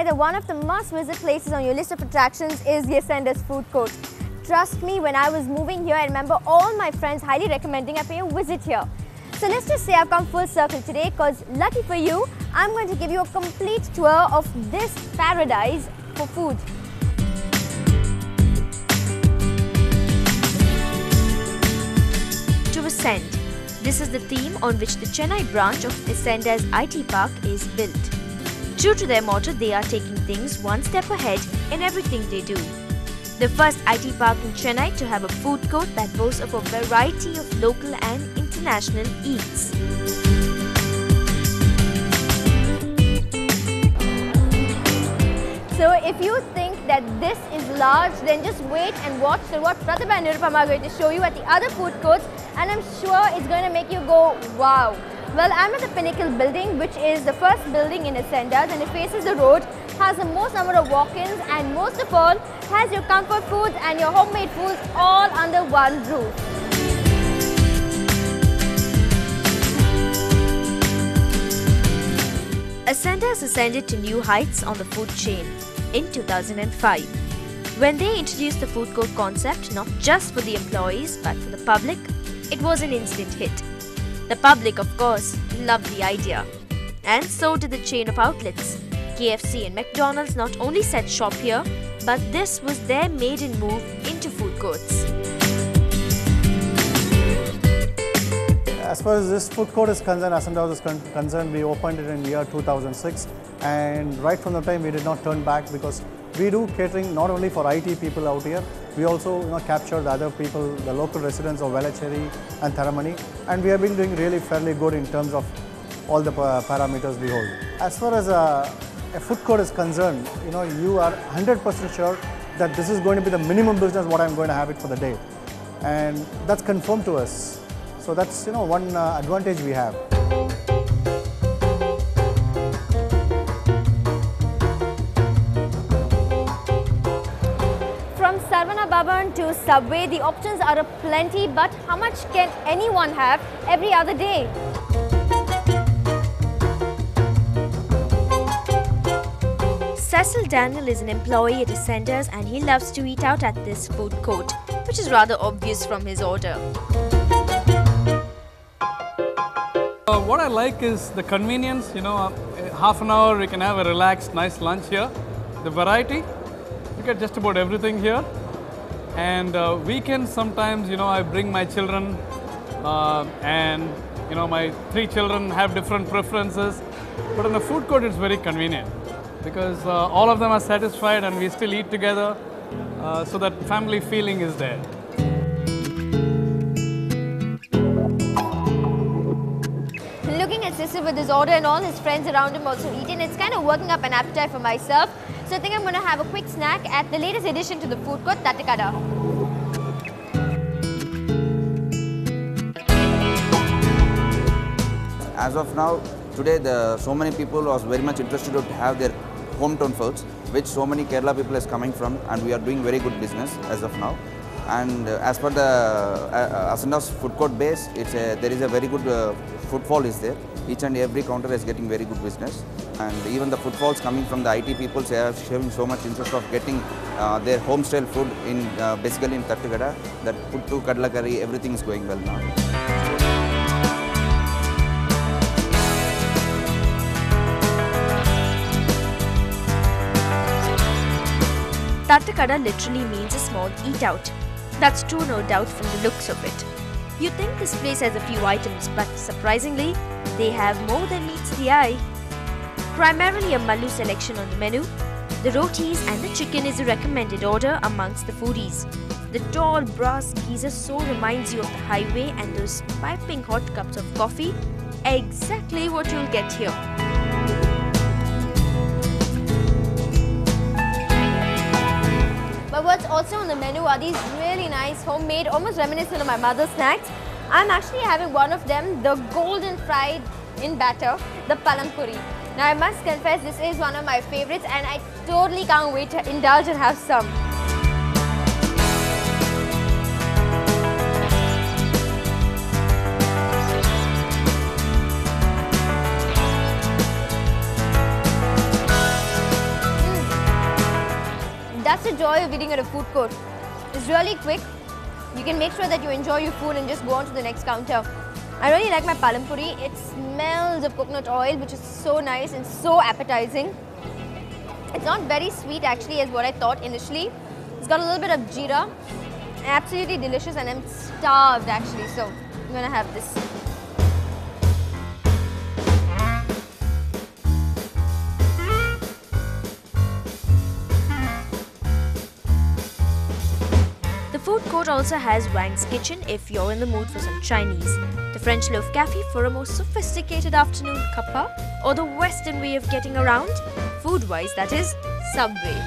that one of the must-visit places on your list of attractions is the Ascendas food court. Trust me, when I was moving here, I remember all my friends highly recommending I pay a visit here. So let's just say I've come full circle today because lucky for you, I'm going to give you a complete tour of this paradise for food. To ascend. This is the theme on which the Chennai branch of Ascendas IT Park is built. True to their motto, they are taking things one step ahead in everything they do. The first IT park in Chennai to have a food court that boasts of a variety of local and international eats. So if you think that this is large, then just wait and watch what Pratibha and Nirupama are going to show you at the other food courts, and I'm sure it's going to make you go wow. Well, I'm at the Pinnacle building, which is the first building in Ascendas, and it faces the road, has the most number of walk-ins, and most of all, has your comfort foods and your homemade foods all under one roof. Ascendas ascended to new heights on the food chain in 2005. When they introduced the food court concept not just for the employees but for the public, it was an instant hit. The public, of course, loved the idea. And so did the chain of outlets. KFC and McDonald's not only set shop here, but this was their maiden move into food courts. As far as this food court is concerned, Ascendas is concerned, we opened it in year 2006, and right from the time we did not turn back because we do catering not only for IT people out here, we also capture the other people, the local residents of Velachery and Tharamani, and we have been doing really fairly good in terms of all the parameters we hold. As far as a food court is concerned, you are 100% sure that this is going to be the minimum business what I'm going to have it for the day, and that's confirmed to us. So that's one advantage we have. From Sarvana Bhavan to Subway, the options are aplenty, but how much can anyone have every other day? Cecil Daniel is an employee at Ascendas and he loves to eat out at this food court, which is rather obvious from his order. What I like is the convenience, half an hour we can have a relaxed, nice lunch here. The variety, you get just about everything here. And weekends sometimes, I bring my children and, my 3 children have different preferences. But in the food court, it's very convenient because all of them are satisfied and we still eat together. So that family feeling is there. Looking at Cecil with his order and all his friends around him also eating, it's kind of working up an appetite for myself. So I think I'm going to have a quick snack at the latest addition to the food court, Tattakada. As of now, today so many people are very much interested to have their hometown foods, which so many Kerala people is coming from, and we are doing very good business as of now. And as per the Ascendas food court base, there is a very good footfall is there. Each and every counter is getting very good business, and even the footfalls coming from the IT people, they are showing so much interest of getting their home style food in basically in Tattakada. That puttu, kadla curry, everything is going well now. Tattakada literally means a small eat-out. That's true, no doubt, from the looks of it. You'd think this place has a few items, but surprisingly, they have more than meets the eye. Primarily a Mallu selection on the menu, the rotis and the chicken is a recommended order amongst the foodies. The tall brass geyser so reminds you of the highway, and those piping hot cups of coffee, exactly what you'll get here. But what's also on the menu are these really nice homemade, almost reminiscent of my mother's snacks. I'm actually having one of them, the golden fried in batter, the palampuri. Now I must confess, this is one of my favorites and I totally can't wait to indulge and have some. That's the joy of eating at a food court. It's really quick. You can make sure that you enjoy your food and just go on to the next counter. I really like my palam puri. It smells of coconut oil, which is so nice and so appetizing. It's not very sweet actually as what I thought initially. It's got a little bit of jeera. Absolutely delicious, and I'm starved actually, so I'm gonna have this. The food court also has Wang's Kitchen if you're in the mood for some Chinese, the French Loaf Cafe for a more sophisticated afternoon cuppa, or the Western way of getting around, food-wise that is, Subway.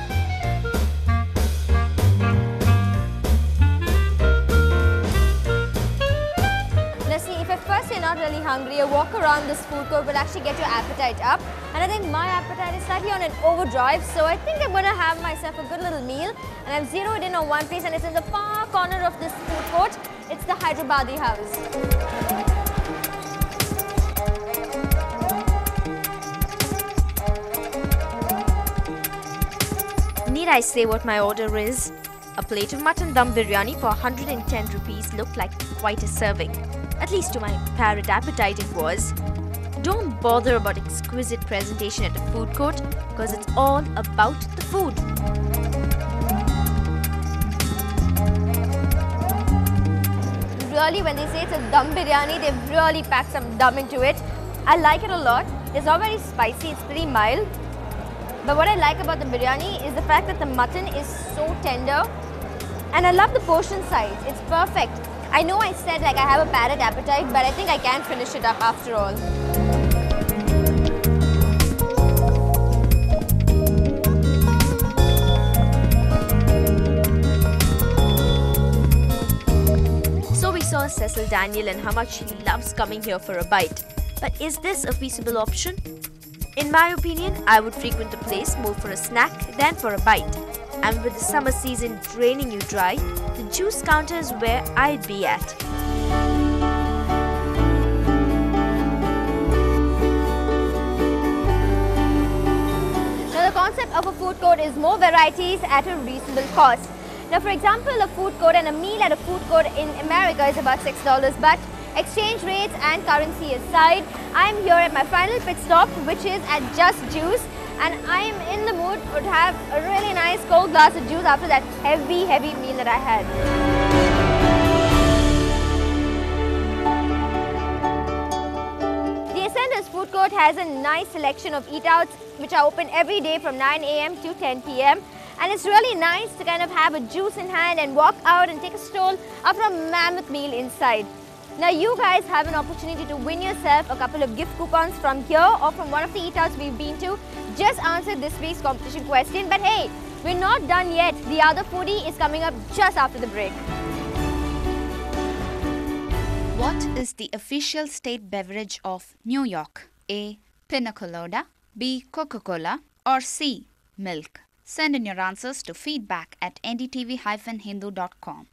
Now see, if at first you're not really hungry, a walk around this food court will actually get your appetite up. And I think my appetite is slightly on an overdrive, so I think I'm going to have myself a good little meal. And I've zeroed in on one place, and it's in the far corner of this food court. It's the Hyderabadi house. Need I say what my order is? A plate of mutton dum biryani for 110 rupees looked like quite a serving. At least to my parrot appetite it was. Don't bother about exquisite presentation at a food court because it's all about the food. Really, when they say it's a dum biryani, they've really packed some dum into it. I like it a lot. It's not very spicy, it's pretty mild. But what I like about the biryani is the fact that the mutton is so tender. And I love the portion size, it's perfect. I know I said like I have a parrot appetite, but I think I can finish it up after all. So we saw Cecil Daniel and how much he loves coming here for a bite. But is this a feasible option? In my opinion, I would frequent the place more for a snack than for a bite. And with the summer season draining you dry, the juice counter is where I'd be at. Now the concept of a food court is more varieties at a reasonable cost. Now for example, a food court and a meal at a food court in America is about $6, but exchange rates and currency aside, I am here at my final pit stop, which is at Just Juice, and I am in the mood to have a really nice cold glass of juice after that heavy meal that I had. The Ascendas food court has a nice selection of eat-outs which are open every day from 9 AM to 10 PM. And it's really nice to kind of have a juice in hand and walk out and take a stroll after a mammoth meal inside. Now you guys have an opportunity to win yourself a couple of gift coupons from here or from one of the eat-outs we've been to. Just answer this week's competition question. But hey, we're not done yet. The other foodie is coming up just after the break. What is the official state beverage of New York? A. Pina Colada, B. Coca-Cola, or C. Milk? Send in your answers to feedback@ndtv-hindu.com.